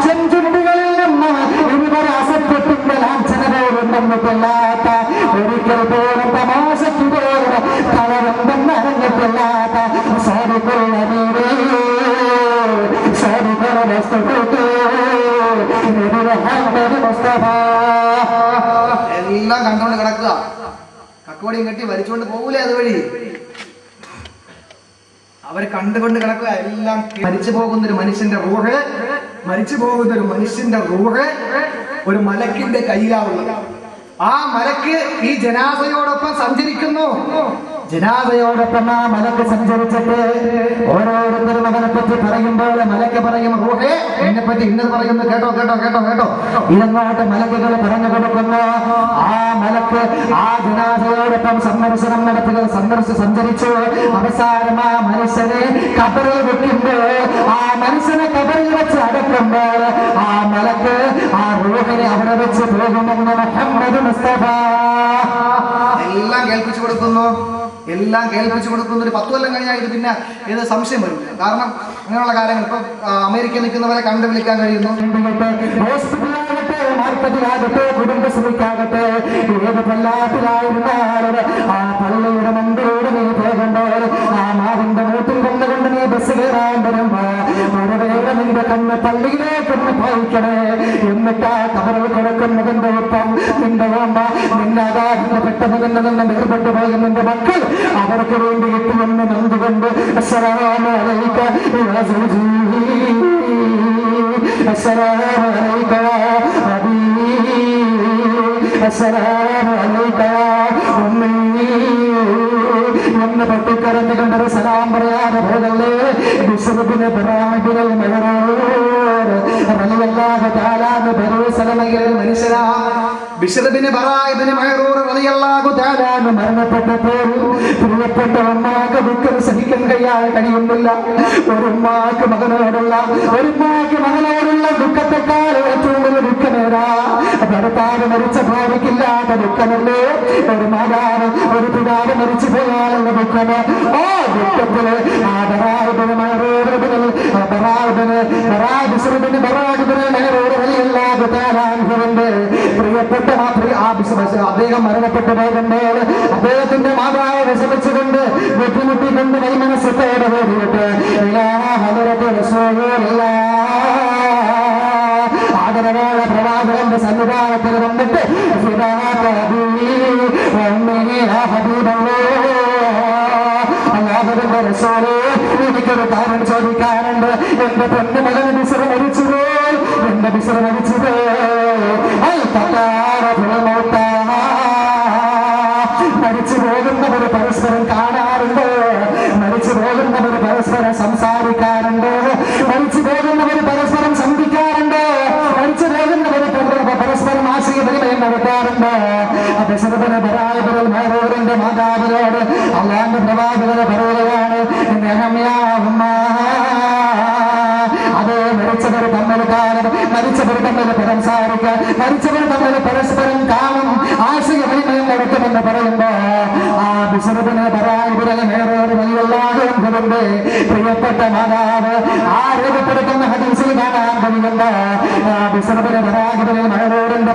ചെഞ്ചുണ്ടികളിൽ നിന്ന് ഇതുവരെ അസത്യത്തിന്റെ ലാഞ്ചന പോലും നമുക്കില്ലാത്ത, ഒരിക്കൽ പോലും തമാശയ്ക്ക് പോലും കളറുണ്ടെന്ന് അറിഞ്ഞിട്ടില്ലാത്ത സാരിക്കുള്ള നീരേ സാരിക്കുള്ള മുഹമ്മദ് മുസ്തഫ. എല്ലാം കണ്ടുകൊണ്ട് കിടക്കുക. കക്കുവടിയും കെട്ടി വലിച്ചുകൊണ്ട് പോകൂലേ അതുവഴി. അവർ കണ്ടുകൊണ്ട് കിടക്കുക. എല്ലാം മരിച്ചു പോകുന്നൊരു മനുഷ്യന്റെ റൂഹ്, മരിച്ചു പോകുന്നൊരു മനുഷ്യന്റെ റൂഹ് ഒരു മലക്കിന്റെ കയ്യിലാവുള്ളത്. ആ മലക്ക് ഈ ജനാസയോടൊപ്പം സഞ്ചരിക്കുന്നു. ജനാസയോടൊപ്പം ആ മലക്ക് സഞ്ചരിച്ചിട്ട് ഓരോരുത്തരും അവനെ പറ്റി പറയുമ്പോൾ മലക്ക് പറയും, റൂഹേ എന്നെ പറ്റി ഇന്നത് പറയുന്നു, കേട്ടോ കേട്ടോ കേട്ടോ കേട്ടോ. ഇതങ്ങോട്ട് മലക്കുകൾ പറഞ്ഞു കൊടുക്കുന്നു. ആ മലക്ക് ആ ജനാസയോടൊപ്പം സന്ദർശനം നടത്തുക, സഞ്ചരിച്ചു. അവസാനം ആ മനുഷ്യനെ കബറിൽ വെക്കുമ്പോൾ, ആ മനുഷ്യനെ കബറിൽ വെച്ച് അടക്കുമ്പോൾ ആ മലക്ക് ആ റൂഹിനെ അവിടെ വെച്ച് പോകുമെന്ന് മുഹമ്മദ് മുസ്തഫ. എല്ലാം കേൾപ്പിച്ചു കൊടുക്കുന്നു, എല്ലാം കേൾപ്പിച്ചു കൊടുക്കുന്ന. ഒരു 10 കൊല്ലം കഴിഞ്ഞാൽ ഇത് പിന്നെ ഏത് സംശയം വരും. കാരണം അങ്ങനെയുള്ള കാര്യങ്ങൾ ഇപ്പൊ അമേരിക്കയിൽ നിൽക്കുന്നവരെ കണ്ടു വിളിക്കാൻ കഴിയുന്നു. ഹോസ്പിറ്റലാകട്ടെ, മാർക്കറ്റിലാകട്ടെ, കുടുംബശ്രീക്കാകട്ടെ, ഏത് പല്ലാത്തിലായിരുന്നാലും ആ പള്ളിയുടെ മുമ്പിലൂടെ നീ പോകുമ്പോൾ, ആ മാവിന്റെ മൂട്ടിൽ കൊണ്ടുകൊണ്ട് നീ ബസ് കയറാൻ വരുമ്പോ ഒരു വേറെ നിന്റെ കണ്ണ് പള്ളിയിലേക്കൊന്ന് പോയിക്കണേ. എന്നിട്ട് ആ കബറിൽ കൊടുക്കുന്നതിന്റെ ഒപ്പം നിന്റെ ഓമ്മ, നിന്നെ അതാകുന്ന പെട്ടതിൽ നിന്ന് വേർപെട്ടു പോയ നിന്റെ മക്കൾ അവർക്ക് വേണ്ടി കിട്ടുമെന്ന് നന്ദികൊണ്ട് അസ്സലാമു അലൈക യാ സൗജി, അസ്സലാമു അലൈക യാ ഹബീബി, അസ്സലാമു അലൈക യാ ഉമ്മി എന്ന് പൊട്ടിക്കരഞ്ഞുകൊണ്ടൊരു സലാം പറയാതെ പോകല്ലേ. ബിശ്റുബ്നു ബറാഇബിൽ മഹറൂർ റളിയല്ലാഹു തആല അൻഹു ബറൂസലമയിലെ മനുഷ്യനാ. ബിശ്റുബ്നു ബറാഇബിൽ മഹറൂർ റളിയല്ലാഹു തആല അൻഹു മരണപ്പെട്ടപ്പോൾ പ്രിയപ്പെട്ട ഉമ്മാക്ക് ദുഃഖം സഹിക്കാൻ കഴിയുന്നില്ല. ഒരു ഉമ്മാക്ക് മകനോടുള്ള ദുഃഖത്തെക്കാൾ ഏറ്റവും വലിയ ദുഃഖമേടാ. ഭർത്താവ് മരിച്ച ഭാര്യയ്ക്കില്ലാത്ത ദുഃഖമല്ലേ ഒരു മാതാവ്, ഒരു പിതാവ് മരിച്ചു പോയാലുള്ള ദുഃഖമോ? ആ ദുഃഖത്തില് ആ പ്രിയപ്പെട്ട അദ്ദേഹം മരണപ്പെട്ടു പോകുമ്പോൾ അദ്ദേഹത്തിന്റെ മാതാവ് വിഷമിച്ചുകൊണ്ട് ബുദ്ധിമുട്ടിക്കൊണ്ട് വൈമനസ്സത്തോടെ ഓടിയിട്ട് ആദരവായ പ്രവാചകന്റെ സന്നിധാനത്തിൽ വന്നിട്ട് അല്ലാഹുവിന്റെ റസൂലേ, എനിക്കൊരു കാര്യം ചോദിക്കാറുണ്ട്. എന്റെ പൊന്നു മകൻ ബിസ്ർ മരിച്ചുവോ? എന്റെ ബിസ്ർ മരിച്ചുവോ? മരിച്ചു പോകുന്നവർ പരസ്പരം കാണാറുണ്ട്, മരിച്ചു പോകുന്നവർ പരസ്പരം സംസാരിക്കാറുണ്ട്, മരിച്ചു പോകുന്നവർ പരസ്പരം സന്ധിക്കാറുണ്ട്, മരിച്ചു പോകുന്നവർ പരസ്പരം ആശയവിനിമയം നടത്താറുണ്ട്. ബിശ്റുബ്നു മാതാവിനോട് അല്ലാഹുവിന്റെ പ്രവാചകൻ പറയുകയാണ്, അത് മരിച്ചവർ തമ്മിൽ കാണും, മരിച്ചവർ തമ്മിൽ സംസാരിക്കാൻ, മരിച്ചവർ തമ്മിൽ പരസ്പരം കാണും, ആശയവിനിമയം നടത്തുമെന്ന് പറയുമ്പോ ആ ബിശ്റുബ്നു പ്രിയപ്പെട്ട മാതാവ് ആരോഗ്യപ്പെടുത്തുന്ന ഹദീസിൽ കാണാൻ കഴിയുമ്പോ ബിശ്റുബ്നു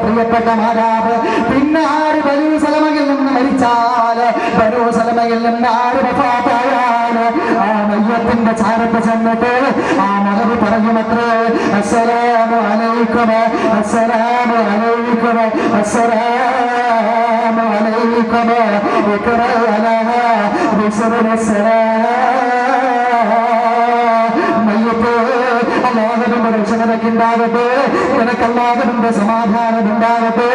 പ്രിയപ്പെട്ട മാതാവ് പിന്നെ ആര് ബനൂ സലമയിൽ നിന്ന് മരിച്ചാൽ, ബനൂ സലമയിൽ നിന്ന് ആര് വഫാത്തായാൽ ആ മയ്യത്തിന്റെ ചാരത്ത് ചെന്നിട്ട് ആ മഹദ് പറയുമത്രേ, അസ്സലാമു അലൈക്കും, അസ്സലാമു അലൈക്കും, അസ്സലാമു അലൈക്കും, ഇഖ്റാ അലാ ബിശ്റുബ്നു മയ്യത്ത് അല്ലാഹുവിന്റെ രക്ഷകനക്ക് ഉണ്ടാകട്ടെ, നിനക്ക് അല്ലാഹുവിന്റെ സമാധാനം ഉണ്ടാകട്ടെ.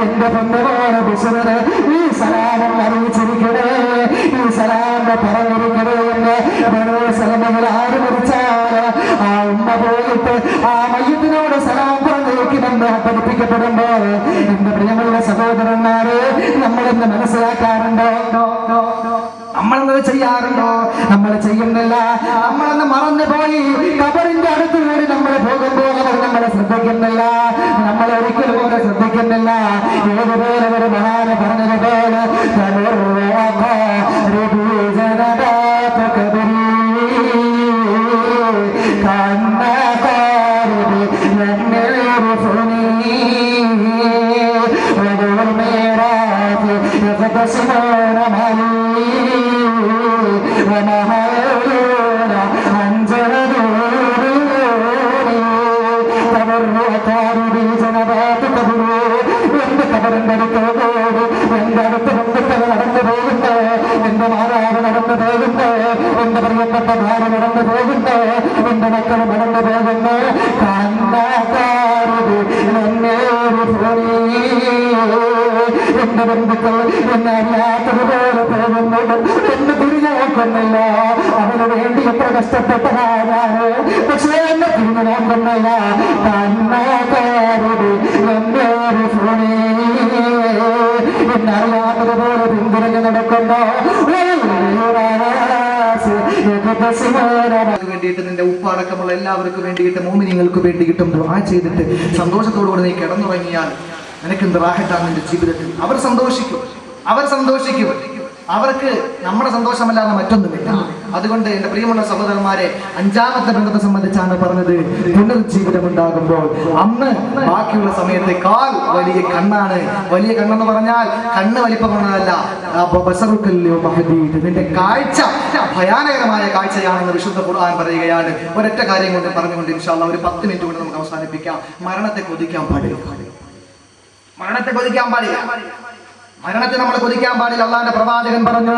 എന്റെ പൊന്നമാണ് ബിശ്റുവിന് ഈ സലാമം അറിയിച്ചിരിക്കണേ, ഈ സലാമ പറഞ്ഞിരിക്കണേ എന്ന് ബനൂ സലമയിൽ ആര് മരിച്ചാൽ ആ ഉമ്മ പോയിട്ട് ആ മയ്യത്തിനോട് സലാം പറഞ്ഞിരിക്കുമെന്ന് പഠിപ്പിക്കപ്പെടുമ്പോൾ എന്റെ പ്രിയമുള്ള സഹോദരന്മാരെ, നമ്മളെന്ന് മനസ്സിലാക്കാറുണ്ടോ? നമ്മളെന്നത് ചെയ്യാറുണ്ടോ? നമ്മൾ ചെയ്യുന്നില്ല. നമ്മളെന്ന് മറന്നുപോയി. കബറിന്റെ അടുത്തുകൂടി നമ്മൾ പോകുമ്പോൾ അവർ നമ്മളെ ശ്രദ്ധിക്കുന്നില്ല, നമ്മൾ ഒരിക്കലും പോലെ ശ്രദ്ധിക്കുന്നില്ല. ഏതുപോലെ ഒരു മഹാന് പറഞ്ഞതുപോലെ وما هؤلاء أنزل എന്റെ മക്കൾ മടങ്ങു പോകുന്നു കണ്ണാക്കാരത് എന്നേരു പോയി എന്റെ ബന്ധുക്കൾ എന്നെ അറിയാത്തതുപോലെ പോകുന്നത് എന്നെ തിരിഞ്ഞു നോക്കുന്നില്ല അവന് വേണ്ടി എത്ര കഷ്ടപ്പെട്ടതാണ് പക്ഷേ എന്നെ തിരിഞ്ഞു നോക്കുന്നില്ല കണ്ണാക്കാരത് എന്നേരു പോയി എന്നറിയാത്തതുപോലെ പിന്തുടങ്ങി നടക്കുന്നു വേണ്ടിയിട്ട് നിന്റെ ഉപ്പടക്കമുള്ള എല്ലാവർക്കും വേണ്ടിയിട്ട് മോമിനിങ്ങൾക്ക് വേണ്ടിയിട്ടും ദുആ ചെയ്തിട്ട് സന്തോഷത്തോടുകൂടി നീ കിടന്നുറങ്ങിയാൽ നിനക്ക് റാഹത്താണ് നിന്റെ ജീവിതത്തിൽ. അവർ സന്തോഷിക്കും. അവർക്ക് നമ്മുടെ സന്തോഷമല്ലാതെ മറ്റൊന്നുമില്ല. അതുകൊണ്ട് എൻ്റെ പ്രിയമുള്ള സഹോദരന്മാരെ, അഞ്ചാമത്തെ ബന്ധത്തെ സംബന്ധിച്ചാണ് പറഞ്ഞത്. പുനർജീവിതം ഉണ്ടാകുമ്പോൾ അന്ന് ബാക്കിയുള്ള സമയത്തേക്കാൾ വലിയ കണ്ണാണ്. വലിയ കണ്ണെന്ന് പറഞ്ഞാൽ കണ്ണ് വലിപ്പമുള്ളതല്ല, നിന്റെ കാഴ്ച ഭയാനകരമായ കാഴ്ചയാണെന്ന് വിശുദ്ധ ഖുർആൻ പറയുകയാണ്. ഒരൊറ്റ കാര്യം കൊണ്ട് പറഞ്ഞുകൊണ്ട് ഇൻഷാ അല്ലാഹ് ഒരു 10 മിനിറ്റ് കൊണ്ട് നമുക്ക് അവസാനിപ്പിക്കാം. മരണത്തെ കൊതിക്കാൻ പാടില്ല. മരണത്തെ നമ്മൾ കൊതിക്കാൻ പാടില്ല. അള്ളാന്റെ പ്രവാചകൻ പറഞ്ഞു,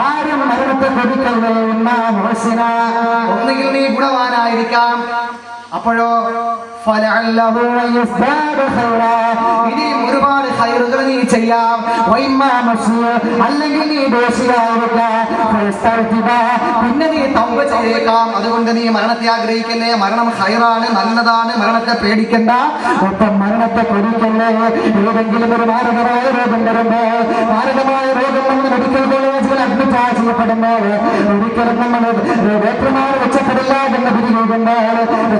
ആരും മരണത്തെ കൊതിക്കല്ലേ. ഒന്നുകിൽ നീ ഗുണവാനായിരിക്കാം, അപ്പോഴോ ഇനിയും ഒരുപാട് ഖൈറുകൾ നീ ചെയ്യാം. അല്ലെങ്കിൽ നീ ദോഷിയായിരിക്കാം, പിന്നെ നീ തൗബ ചെയ്തേക്കാം. അതുകൊണ്ട് നീ മരണത്തെ ആഗ്രഹിക്കല്ലേ. മരണം ഖൈറാണ്, നല്ലതാണ്. മരണത്തെ പേടിക്കണ്ട, ഒപ്പം മരണത്തെ കൊതിക്കല്ലേ. ഏതെങ്കിലും ഒരു മാരകമായ രോഗം വരുമ്പോൾ, മാരകമായ രോഗം നമ്മൾ മെഡിക്കൽ കോളേജിൽ അഡ്മിറ്റ് ചെയ്യപ്പെടുമ്പോൾ ഒരിക്കലും നമ്മൾ ഡോക്ടർമാർ രക്ഷപ്പെടില്ല എന്ന് പിരികുമ്പോൾ,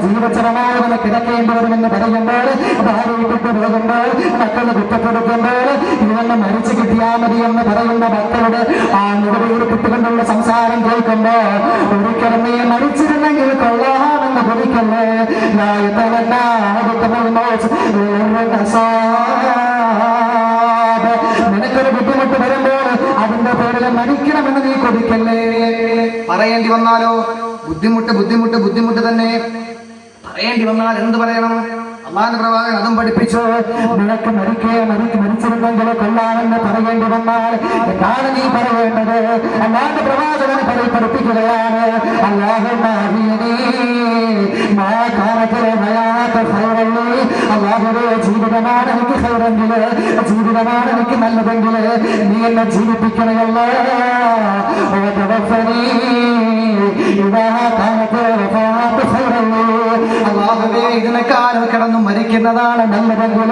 ജീവചരമായവനെ കിടക്കേണ്ടി വരുമെന്ന് പറയുമ്പോൾ, ഭാര്യ വിട്ടു പോകുമ്പോൾ, മക്കളെ കുറ്റപ്പെടുത്തുമ്പോൾ, ഇവന്ന് മരിച്ചു കിട്ടിയാൽ മതി എന്ന് പറയുന്ന മക്കളുടെ ആ നിലവിൽ കിട്ടുകൊണ്ടുള്ള സംസാരം കേൾക്കുമ്പോ ഒരിക്കലും നീ മരിച്ചിരുന്നെങ്കിൽ കൊള്ളാമെന്ന് കൊതിക്കല്ലേ. നിനക്കൊരു ബുദ്ധിമുട്ട് വരുമ്പോൾ അതിന്റെ പേരിൽ മരിക്കണമെന്ന് നീ കൊതിക്കല്ലേ. പറയേണ്ടി വന്നാലോ ബുദ്ധിമുട്ട് തന്നെ. പറയേണ്ടി വന്നാൽ എന്ത് പറയണം? അള്ളാഹുവിന്റെ പ്രവാചകൻ അതും പഠിപ്പിച്ചു. നിനക്ക് മരിച്ചിരുന്നെങ്കിൽ കൊള്ളാമെന്ന് പറയേണ്ടി വന്നാൽ എന്താണ് നീ പറയേണ്ടത്? അള്ളാഹുവിന്റെ പ്രവാചകൻ പഠിപ്പിക്കുകയാണ്, അള്ളാഹുവേ, ജീവിതമാണ് എനിക്ക് ഖൈറെങ്കിൽ, ജീവിതമാണ് എനിക്ക് നല്ലതെങ്കിൽ നീ എന്നെ ജീവിപ്പിക്കണമല്ലോ. അള്ളാഹുവേ, ഇതിനെക്കാലം കിടന്നു മരിക്കുന്നതാണ് നല്ലതെങ്കിൽ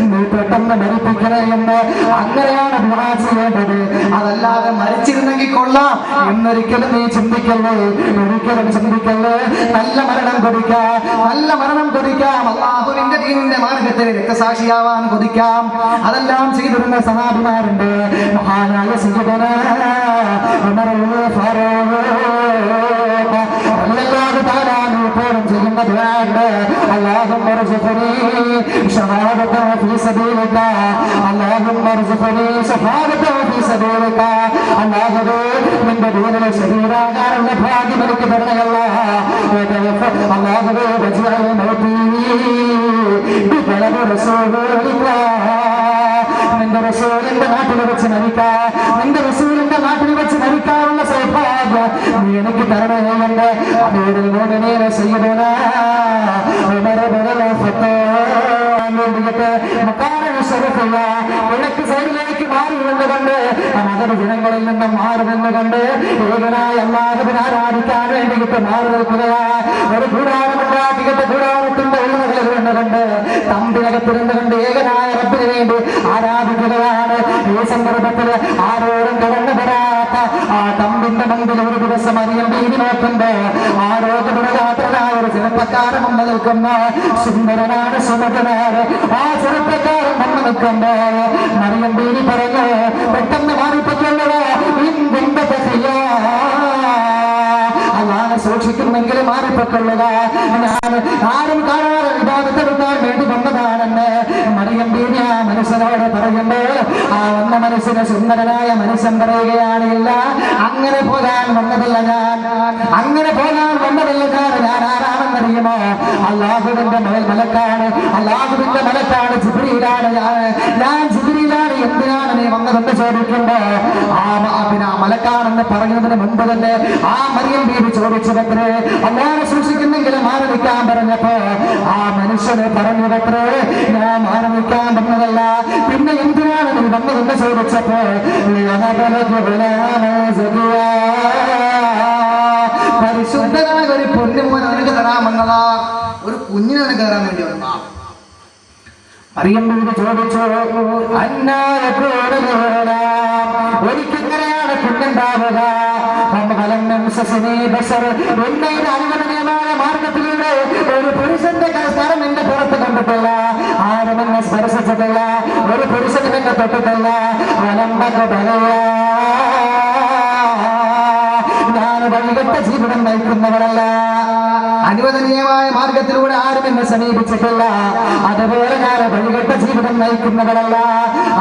നീ പെട്ടെന്ന് മരിപ്പിക്കണേ എന്ന് അങ്ങനെയാണ് ദുആ ചെയ്യേണ്ടത്. അതല്ലാതെ മരിച്ചിരുന്നെങ്കിൽ കൊള്ളാം എന്നൊരിക്കലും നീ ചിന്തിക്കല്ലേ. ഒരിക്കലും ചിന്തിക്കല്ലേ. നല്ല മരണം കൊതിക്കാം. അള്ളാഹുവിന്റെ ദീനിന്റെ മാർഗത്തിൽ രക്തസാക്ഷിയാവാൻ കൊതിക്കാം. അതെല്ലാം ചെയ്തിരുന്ന സഹാബിമാരുണ്ട്. മഹാനായ സയ്യിദുന ഉമർ ഫാറൂഖ് റളിയല്ലാഹു തആല പോലും ചെയ്യുന്ന ദുആണ്ട്, അല്ലാഹുമ്മ ർസുഖ്നി ഷഹാദത ഫീ സബീലിക, അല്ലാഹുമ്മ ർസുഖ്നി ഷഹാദത ഫീ സബീലിക. അല്ലാഹുവേ, നിന്റെ ദീനിലെ ശരീരാകാരമുള്ള ഭാഗ്യം എനിക്ക് തരണമല്ലോ. അല്ലാഹുവേ, വജ്അൽ മൗതി ബിബലദി റസൂലിക, നിന്റെ റസൂലിന്റെ നാട്ടിൽ വെച്ച് മരിക്കാനുള്ള സൗഭാഗ്യം നീ എനിക്ക് തരണമേയെന്ന് അമീറുൽ മുഅ്മിനീൻ സയ്യിദുന ഉമർ ഇബ്നുൽ ഖത്താബ് കിഴക്ക് സൈഡിലേക്ക് മാറി നിന്നുകൊണ്ട് മകര ജനങ്ങളിൽ നിന്നും മാറി നിന്നുകൊണ്ട് ഏകനായ അല്ലാഹുവിനെ ആരാധിക്കാൻ വേണ്ടിയിട്ട് മാറി നിൽക്കുകയാ. ഒരു കൂടാരമുണ്ടാക്കിയിട്ട് കൂടാരത്തിന്റെ ഉള്ളവകളിൽ നിന്നുകൊണ്ട് തമ്പിനകത്തിരുന്നുകൊണ്ട് ഏകനായ റബ്ബിന് വേണ്ടി ആരാധിക്കുകയാണ്. ഈ സന്ദർഭത്തിൽ ആരോടും കടന്നു വരാത്ത ആ തമ്പിന്റെ മുമ്പിൽ ഒരു ദിവസം അറിയാൻ വീതി നോക്കുമ്പോ ആരോഗ്യമുള്ളയാത്രനായ ഒരു ചെറുപ്പക്കാരൻ വന്ന് നിൽക്കുന്ന സുന്ദരനാണ്, സുമതനാണ്. ആ ചെറുപ്പക്കാരൻ വന്ന് നിൽക്കുമ്പോ മറിയം ബീവി പറഞ്ഞു, പെട്ടെന്ന് മാറിപ്പറ്റുള്ളത് അല്ലാതെ സൂക്ഷിക്കുന്നെങ്കിൽ മാറിപ്പറ്റുള്ളത് ഞാൻ ആരും കാണാതെ വിവാദത്തെടുക്കാൻ വേണ്ടി വന്നതാണെന്ന് മറിയം ബീവി ആ മനുഷ്യനോട് പറയുമ്പോൾ ആ വന്ന മനുഷ്യന് സുന്ദരനായ മനുഷ്യൻ പറയുകയാണ്, ഇല്ല, അങ്ങനെ പോകാൻ വന്നതല്ല ഞാൻ ആരാണെന്നറിയുമോ? അല്ലാഹുവിന്റെ മലക്കാണ് ജിബ്രീലാണ്. ഞാൻ ജിബ്രീലാണ് എന്തിനാണ് നീ വന്നതെന്ന് ചോദിക്കുമ്പോ പിന്നെ മലക്കാണെന്ന് പറഞ്ഞതിന് മുമ്പ് തന്നെ ആ മറിയം ബീവി ചോദിച്ചതത്രേ, അല്ലാതെ സൂക്ഷിക്കുന്നെങ്കിൽ മാറി നിൽക്കാൻ പറഞ്ഞപ്പോ ആ മനുഷ്യന് പറഞ്ഞതത്രേ, ഞാൻ മാറി നിൽക്കാൻ വന്നതല്ല, പിന്നെ എന്തിനാണ് നീ വന്നതെന്ന് ചോദിച്ചപ്പോ പരിശുദ്ധനായ ഒരു പൊന്നുമോൻ നിനക്ക് തരാമെന്നതാ, ഒരു കുഞ്ഞിനെ നിനക്ക് തരാൻ വേണ്ടി വന്നതാ. മറിയം ബീവി ചോദിച്ചു, ഒരിക്കലെയാണ് കുഞ്ഞുണ്ടാവുക? എന്നെ അനുവദനീയമായ മാർഗത്തിലൂടെ ഒരു പുരുഷന്റെ കരസ്ഥാനം എന്റെ പുറത്ത് കണ്ടിട്ടില്ല, ആരും എന്നെ സ്പർശിച്ചിട്ടില്ല, ഒരു പുരുഷനും എന്നെ തൊട്ടിട്ടില്ല. ഞാൻ വഴികെട്ട ജീവിതം നയിക്കുന്നവരല്ല, അനുവദനീയമായ മാർഗത്തിലൂടെ ആരും എന്നെ സമീപിച്ചിട്ടില്ല, അതുപോലെ ഞാൻ വഴികെട്ട ജീവിതം നയിക്കുന്നവരല്ല.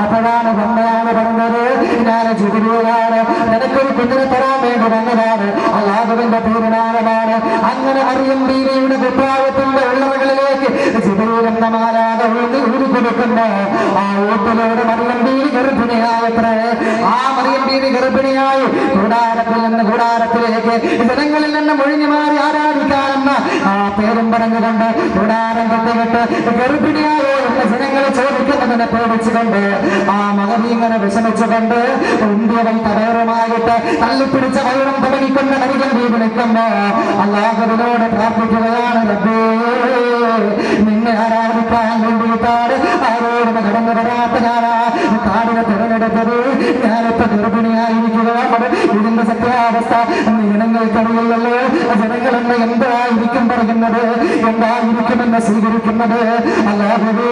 അപ്പോഴാണ് വന്നയാണ് പറഞ്ഞത്, ഞാൻ ജിബിരിയിലാണ്, നിനക്കൊരു കുഞ്ഞിനെ തരാൻ വേണ്ടി വന്നതാണ്, അല്ലാഹുവിന്റെ തീരുമാനമാണ്. അങ്ങനെ മറിയം ബീവിയുടെ കുപ്പായത്തിന്റെ ഉള്ളവകളിലേക്ക് ജിബിരിയിൽ എന്ന മാലാഖ ഊരി കൊടുക്കുന്നു. ആ ഊട്ടിലൂടെ മറിയം ബീവി ഗർഭിണിയായത്രേ. ആ മറിയം ബീവി ഗർഭിണിയായി കൂടാരത്തിൽ നിന്ന് കൂടാരത്തിലേക്ക് ജനങ്ങളിൽ നിന്ന് ഒഴിഞ്ഞു മാറി ആരാധിക്കാനെന്ന ആ പേരും പറഞ്ഞുകൊണ്ട് കൂടാരം കെട്ടിവിട്ട് ഗർഭിണിയായോ എന്ന ജനങ്ങളെ ചോദിക്കുന്നതിനെ പേടിച്ചുകൊണ്ട് ആ മകതി ഇങ്ങനെ വിഷമിച്ചുകൊണ്ട് ഇന്ത്യവൻ തടയറുമായിട്ട് തള്ളിപ്പിടിച്ച വൈറം തുടങ്ങിക്കുന്ന മരികൾ വീട് നിൽക്കുമ്പോ അല്ലാഹുവിനോട് പ്രാർത്ഥിക്കുകയാണ്, റബ്ബേ നിന്നെ ആരാധിക്കാൻ വേണ്ടിയിട്ടാണ് ആരോടും കടന്നു വരാത്ത ഞാനാ കാടിനെ തിരഞ്ഞെടുത്തത്. ഞാനിപ്പോ ഗർഭിണിയായിരിക്കുകയാണ്. ഇതിന്റെ സത്യാവസ്ഥ ജനങ്ങൾക്കറിയില്ലല്ലോ. ജനങ്ങളെന്ന് എന്തായിരിക്കും പറയുന്നത്, എന്തായിരിക്കുമെന്ന് സ്വീകരിക്കുന്നത്? അല്ലാഹുവേ